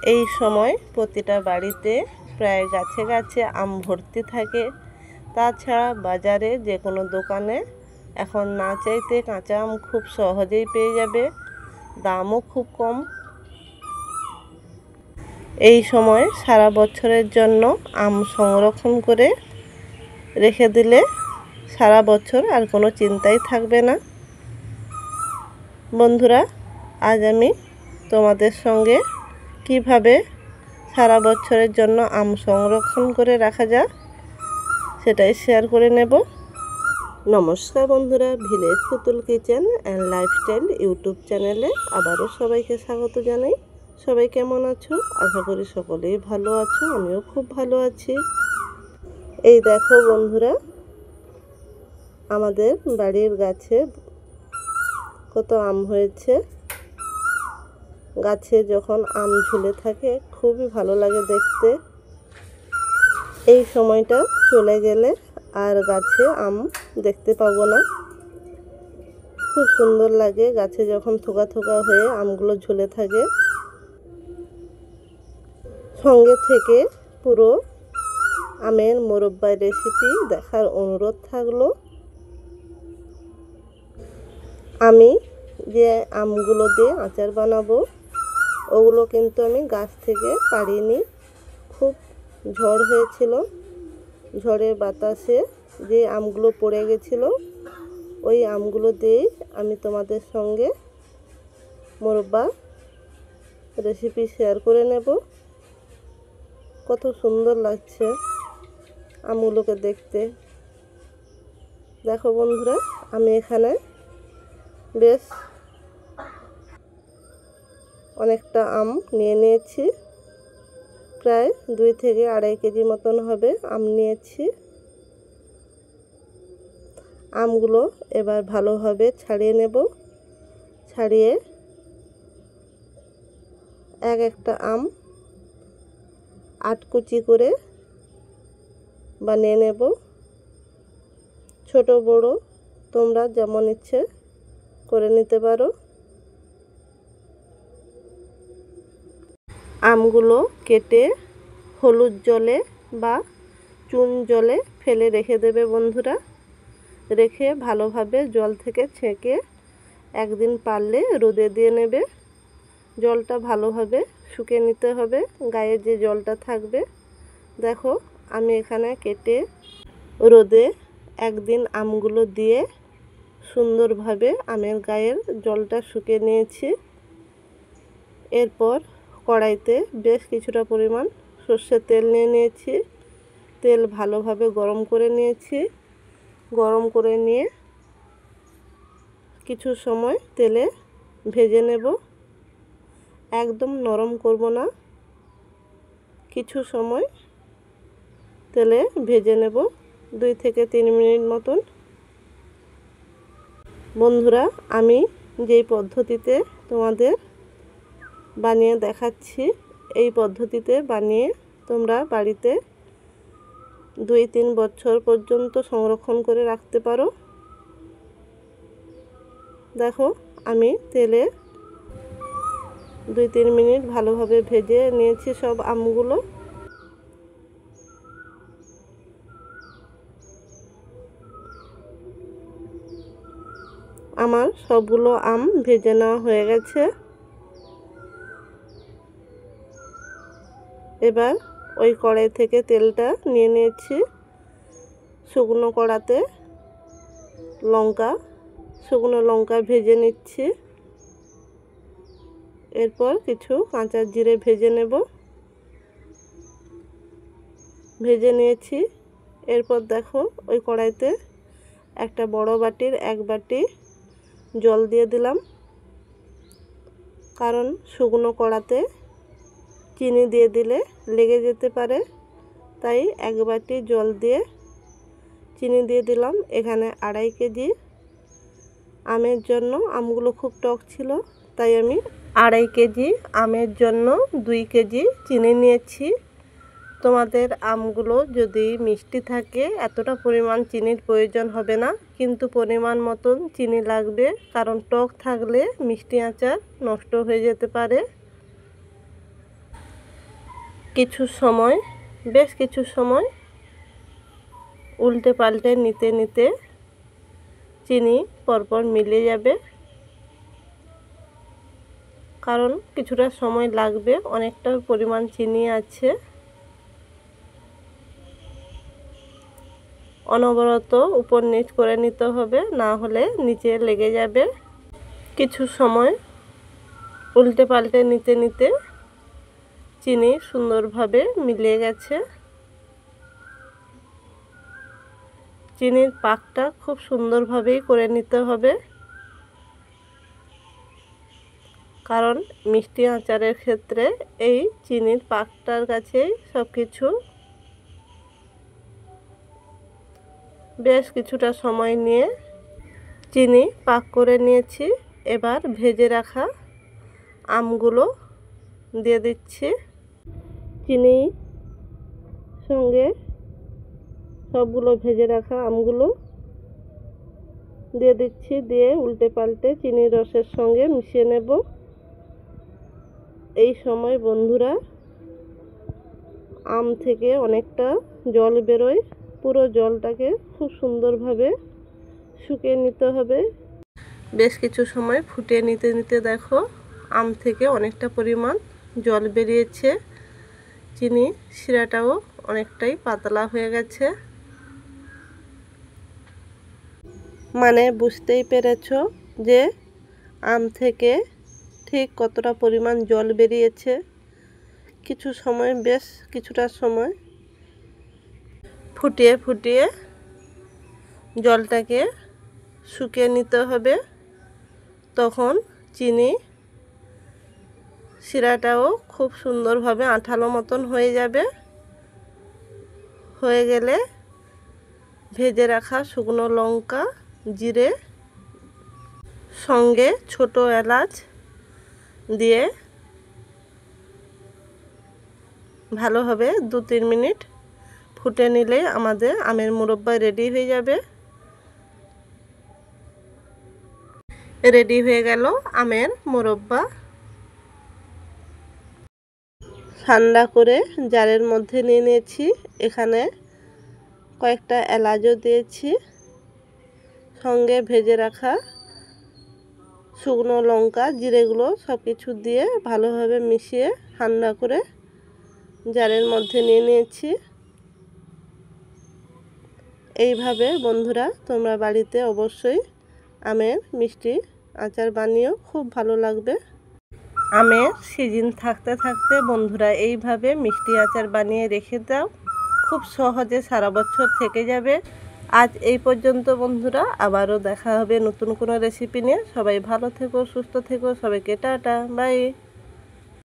এই সময় প্রতিটা বাড়িতে প্রায় গাছে গাছে আম ভর্তি থাকে। তাছাড়া বাজারে যে কোনো দোকানে এখন না চাইতে কাঁচা আম খুব সহজেই পেয়ে যাবে, দামও খুব কম। এই সময় সারা বছরের জন্য আম সংরক্ষণ করে রেখে দিলে সারা বছর আর কোনো চিন্তাই থাকবে না। বন্ধুরা, আজ আমি তোমাদের সঙ্গে কিভাবে সারা বছরের জন্য আম সংরক্ষণ করে রাখা যায় সেটাই শেয়ার করে নেব। নমস্কার বন্ধুরা, ভিলেজ পুতুল কিচেন অ্যান্ড লাইফস্টাইল ইউটিউব চ্যানেলে আবারও সবাইকে স্বাগত জানাই। সবাই কেমন আছো? আশা করি সকলেই ভালো আছো, আমিও খুব ভালো আছি। এই দেখো বন্ধুরা, আমাদের বাড়ির গাছে কত আম হয়েছে। গাছে যখন আম ঝুলে থাকে খুবই ভালো লাগে দেখতে। এই সময়টা চলে গেলে আর গাছে আম দেখতে পাবো না। খুব সুন্দর লাগে গাছে যখন থোকা থোকা হয়ে আমগুলো ঝুলে থাকে। সঙ্গে থেকে পুরো আমের মোরব্বা রেসিপি দেখার অনুরোধ থাকলো। আমি যে আমগুলো দিয়ে আচার বানাবো ওগুলো কিন্তু আমি গাছ থেকে পাড়িনি। খুব ঝড় হয়েছিল, ঝড়ের বাতাসে যে আমগুলো পড়ে গেছিলো ওই আমগুলো দিয়েই আমি তোমাদের সঙ্গে মোরব্বা রেসিপি শেয়ার করে নেব। কত সুন্দর লাগছে আমগুলোকে দেখতে। দেখো বন্ধুরা, আমি এখানে বেশ অনেকটা আম নিয়ে নিয়েছি, প্রায় 2 থেকে 2.5 কেজি মতন হবে আম নিয়েছি। আমগুলো এবার ভালোভাবে ছাড়িয়ে নেব। ছাড়িয়ে একটা আম 8 কুচি করে বানিয়ে নেব। ছোট বড় তোমরা যেমন ইচ্ছে করে নিতে পারো। আমগুলো কেটে হলুদ জলে বা চুন জলে ফেলে রেখে দেবে বন্ধুরা। রেখে ভালোভাবে জল থেকে ছেঁকে একদিন পারলে রোদে দিয়ে নেবে। জলটা ভালোভাবে শুকিয়ে নিতে হবে, গায়ে যে জলটা থাকবে। দেখো, আমি এখানে কেটে রোদে একদিন আমগুলো দিয়ে সুন্দরভাবে আমের গায়ের জলটা শুকিয়ে নিয়েছি। এরপর কড়াইতে বেশ কিছুটা পরিমাণ সর্ষের তেল নিয়ে নিয়েছি। তেল ভালোভাবে গরম করে নিয়েছি। গরম করে নিয়ে কিছু সময় তেলে ভেজে নেব। একদম নরম করব না, কিছু সময় তেলে ভেজে নেব, 2 থেকে 3 মিনিট মতন। বন্ধুরা, আমি যেই পদ্ধতিতে তোমাদের বানিয়ে দেখাচ্ছি এই পদ্ধতিতে বানিয়ে তোমরা বাড়িতে 2-3 বছর পর্যন্ত সংরক্ষণ করে রাখতে পারো। দেখো, আমি তেলে 2-3 মিনিট ভালোভাবে ভেজে নিয়েছি সব আমগুলো। আমার সবগুলো আম ভেজে নেওয়া হয়ে গেছে। এবার ওই কড়াই থেকে তেলটা নিয়ে নিয়েছি। শুকনো কড়াতে শুকনো লঙ্কা ভেজে নিচ্ছি। এরপর কিছু কাঁচা জিরে ভেজে নেব। ভেজে নিয়েছি। এরপর দেখো, ওই কড়াইতে একটা বড় বাটির 1 বাটি জল দিয়ে দিলাম, কারণ শুকনো কড়াতে চিনি দিয়ে দিলে লেগে যেতে পারে। তাই 1 বাটি জল দিয়ে চিনি দিয়ে দিলাম। এখানে 2.5 কেজি আমের জন্য, আমগুলো খুব টক ছিল তাই আমি 2.5 কেজি আমের জন্য 2 কেজি চিনি নিয়েছি। তোমাদের আমগুলো যদি মিষ্টি থাকে এতটা পরিমাণ চিনির প্রয়োজন হবে না, কিন্তু পরিমাণ মতন চিনি লাগবে, কারণ টক থাকলে মিষ্টি আচার নষ্ট হয়ে যেতে পারে। বেশ কিছু সময় উল্টে পাল্টে নিতে নিতে চিনি পরপর মিলে যাবে, কারণ কিছুটা সময় লাগবে, অনেকটা পরিমাণ চিনি আছে। অনবরত উপর নিচ করে নিতে হবে, না হলে নিচে লেগে যাবে। কিছু সময় উল্টে পাল্টে নিতে নিতে চিনি সুন্দরভাবে মিলে গেছে। চিনির পাকটা খুব সুন্দরভাবেই করে নিতে হবে, কারণ মিষ্টি আচারের ক্ষেত্রে এই চিনির পাকটার কাছেই সব কিছু। বেশ কিছুটা সময় নিয়ে চিনি পাক করে নিয়েছি। এবার ভেজে রাখা আমগুলো দিয়ে দিচ্ছি। চিনি সঙ্গে সবগুলো ভেজে রাখা আমগুলো দিয়ে দিচ্ছি, দিয়ে উল্টে পাল্টে চিনির রসের সঙ্গে মিশিয়ে নেব। এই সময় বন্ধুরা আম থেকে অনেকটা জল বেরোয়, পুরো জলটাকে খুব সুন্দরভাবে শুকিয়ে নিতে হবে। বেশ কিছু সময় ফুটিয়ে নিতে নিতে দেখো আম থেকে অনেকটা পরিমাণ জল বেরিয়েছে, চিনি শিরাটাও অনেকটাই পাতলা হয়ে গেছে। মানে বুঝতেই পেরেছো যে আম থেকে ঠিক কতটা পরিমাণ জল বেরিয়েছে। বেশ কিছুটা সময় ফুটিয়ে ফুটিয়ে জলটাকে শুকিয়ে নিতে হবে, তখন চিনি শিরাটাও খুব সুন্দরভাবে আঠালো মতন হয়ে যাবে। হয়ে গেলে ভেজে রাখা শুকনো লঙ্কা, জিরে সঙ্গে ছোট এলাচ দিয়ে ভালোভাবে 2-3 মিনিট ফুটে নিলে আমাদের আমের মুরব্বা রেডি হয়ে যাবে। রেডি হয়ে গেল আমের মুরব্বা। ঠান্ডা করে জারের মধ্যে নিয়ে নিয়েছি। এখানে কয়েকটা এলাচও দিয়েছি, সঙ্গে ভেজে রাখা শুকনো লঙ্কা, জিরেগুলো সব কিছু দিয়ে ভালোভাবে মিশিয়ে ঠান্ডা করে জারের মধ্যে নিয়ে নিয়েছি। এইভাবে বন্ধুরা তোমরা বাড়িতে অবশ্যই আমের মিষ্টি আচার বানিয়েও খুব ভালো লাগবে। আমের সিজন থাকতে থাকতে বন্ধুরা এইভাবে মিষ্টি আচার বানিয়ে রেখে দাও, খুব সহজে সারা বছর থেকে যাবে। আজ এই পর্যন্ত বন্ধুরা, আবারও দেখা হবে নতুন কোনো রেসিপি নিয়ে। সবাই ভালো থেকো, সুস্থ থেকো, সবাইকে টাটা, বাই।